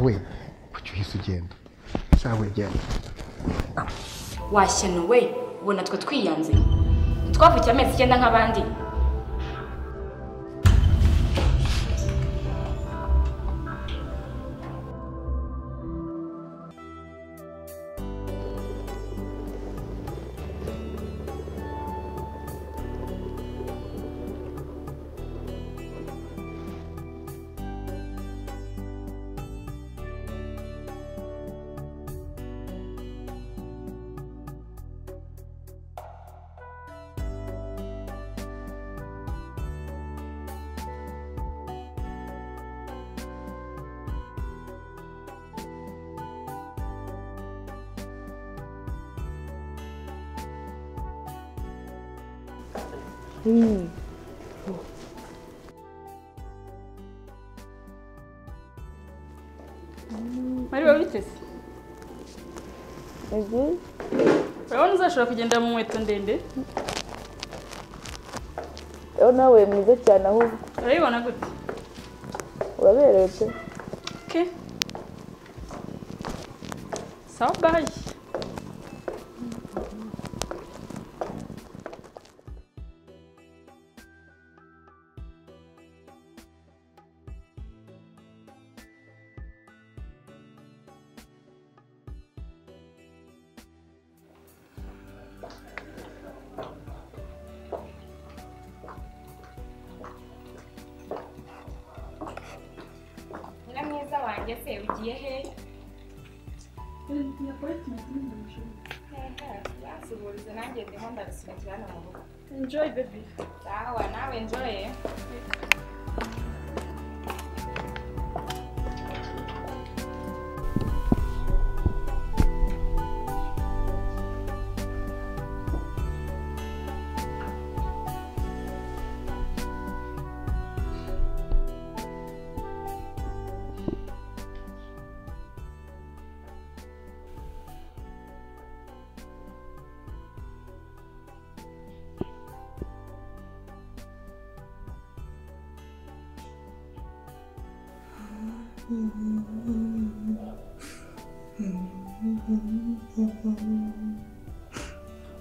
we kuki uhise ugenda sawe genda washyano we ubona twe twiyanze twavukiye amezi 9 nk'abandi Mari wabitese? Ego. Urabona uzashobora kugenda mu nkweto ndende? Nawe mwiza cyane ahubwo. Urabibona gute? Uraberewe pe. Okay. Sawa bye. Ese ugiye he? Yasubiza nanjye ndimo ndabisimukira hano mu rugo. Enjoy baby. Sawa nawe enjoy.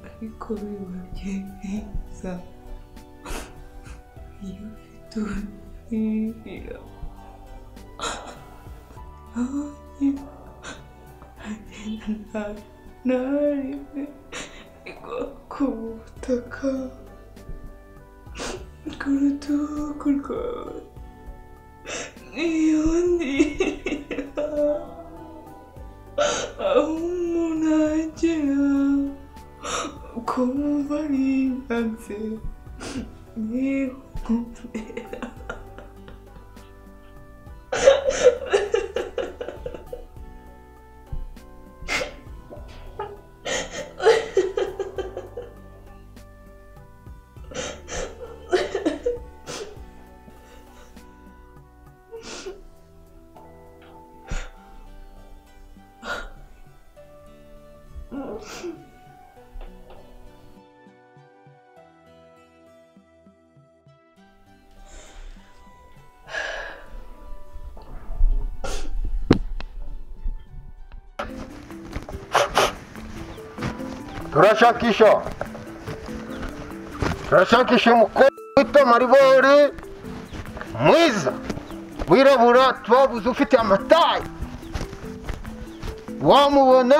Ariko bibageza iyo ufite ubwira agenda ntarime igwa ku butaka ku rutugu rwawe niyo ndira aho umuntu agera kumva ribanze nihumera turashakisha umukobwa witwa Maribori mwiza wirabura twabuze ufite amatayi wamubona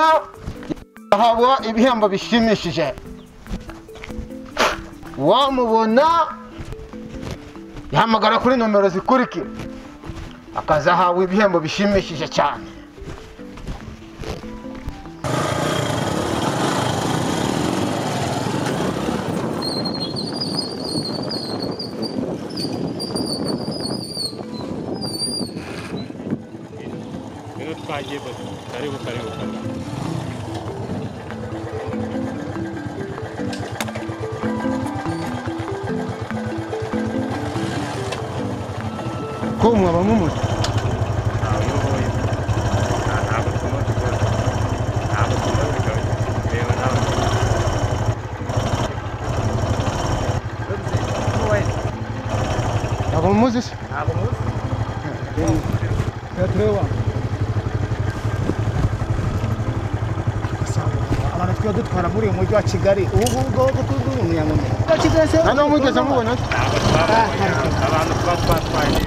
yahabwa ibihembo bishimishije wamubona yahamagara kuri nomero zikurikira akazahabwa ibihembo bishimishije cyane. Karibu. Como vamos? Vamos isso? Vamos. É, twe dutwara muri uyu mujyi wa Kigali ubu bwo kuri Nyamumenyi Kigali se hano mugeze mubona abantu twatwaye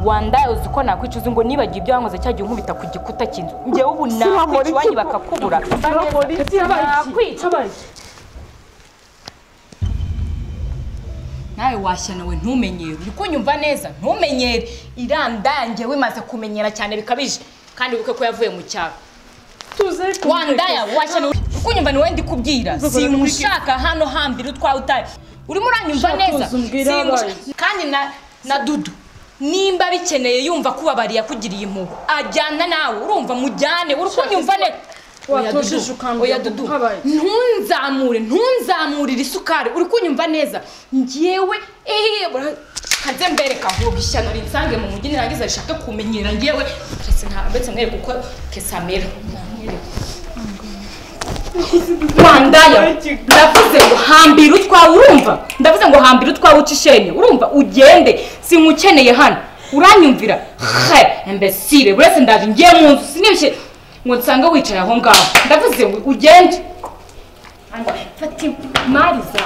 Wanda uzi ko nakwicuza ngo nibagiye ibyo wankoze cyagiye unkubita ku gikuta cy'inzu ngewe ubu nakwica iwanyu bakakubura nakwica nawe washya nawe ntumenyere uri kunyumva neza ntumenyere irandange wimaze kumenyera cyane bikabije kandi wibuke ko yavuye mu cyaro Wanda washya nawe kunyumva ni wendi kubwira simushaka hano hambira utwawe utari urimo uranyumva neza kandi na Dudu nimba bikeneye yumva kubabariye kugiriye impuhwe ajyana nawe urumva mujyane uri kunyumva neza oya Dudu ntunzamurire isukari uri kunyumva neza ngewe kaze mbereka ahubwo ishyano rinsange mu mujyi nirangiza rishaka kumenyera ngewe mbese mwereka uko kesamera Wandaya ndavuze ngo hambira utwawe urumva ndavuze ngo hambira utwawe ucishenye urumva ugende simukeneye hano uranyumvira imbesire burese ndaje ngiye mu nzu sinibye ngo nsanga wicaye aho ngaho ndavuze ngo ugende fati mariza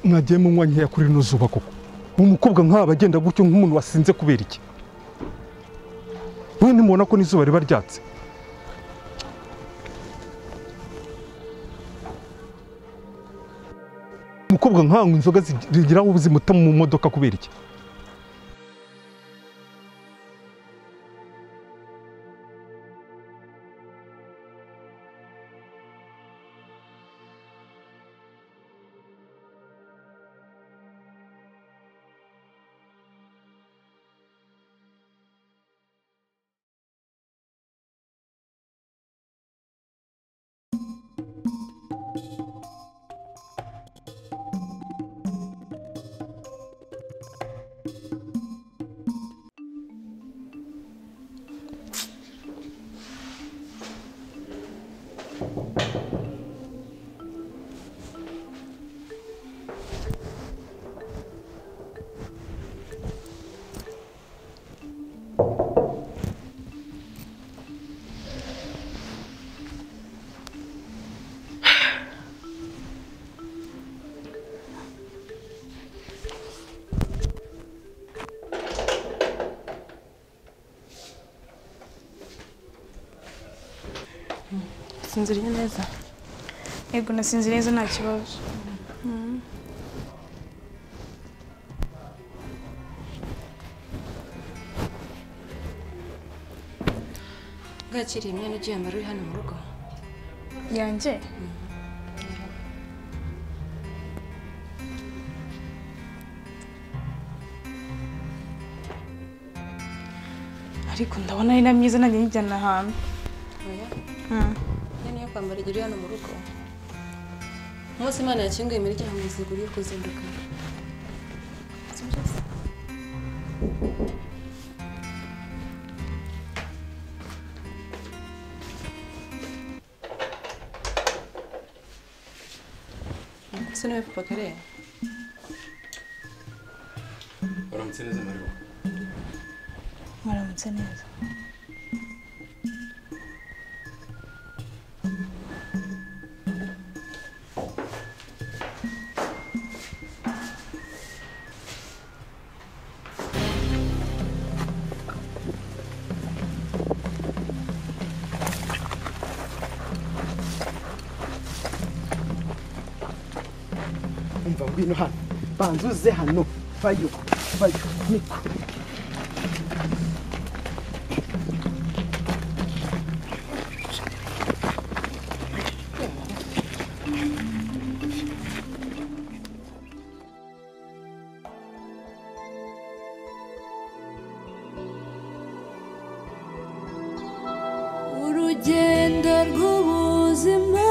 mwagiye mu mwanya ya kuri nuzuba koko umukobwa nk'aba agenda gutyo nk'umuntu wasinze kubera iki we nimubona ko n'izuba riba ryatse umukobwa nkanywa inzoga zigiraho ubuzimuta mu modoka kubera iki? Sinziriye neza. Yego nasinziriye neza nta kibazo. Gakiriye imyanya ugiye mbere uri hano mu rugo. Yanjye? Ariko ndabona ari na myiza nanjye njyana ahantu. Oya. Niyo kwambara igiri hano mu rugo. Umunsi Imana yakinguye imiryango iziguriye kuzinduka. Sino papa kare. Waramutse neza Maribo. Waramutse neza. umva ngwino hano banzuze hano vayo niko urugendo rw'ubuzima